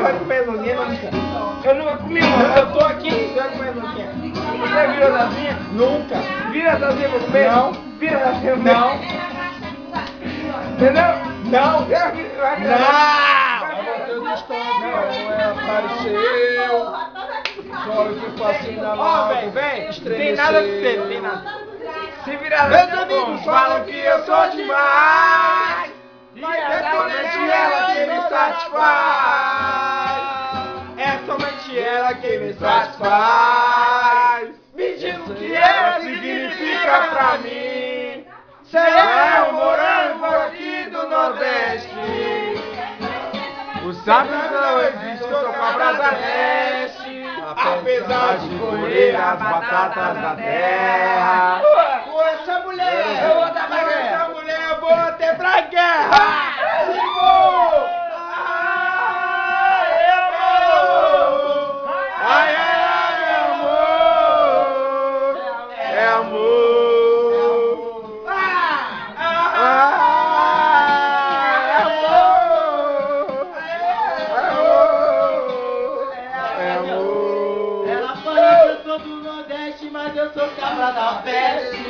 vai comer sozinha, nunca. Eu nunca comi, mano. Eu tô aqui, você vai comer sozinha. Você vira sozinha? Nunca. Vira sozinha pra comer? Não. Vira sozinha pra comer? Não. Entendeu? Não. Vai virar. Não. Teu distante, não apareceu. Só eu que passei na Ó, live. vem. Estremeceu. Tem nada com você, tem nada. Se virar Meus sozinha, amigos bom, falam que eu sou demais. Mas É somente ela que me satisfaz. É somente ela que me satisfaz. Me diga o que ela significa pra mim. Cê é um morango aqui do Nordeste. O sábio não existe, eu sou cabra da leste. Apesar de colher as batatas da terra. Com essa mulher, Eu vou dar pra guerra. Essa mulher eu vou até pra guerra. Se for. Ai, amor. Ai, ai, amor. É amor. É amor. Ela fala que eu sou do Nordeste, mas eu sou cabra da peste.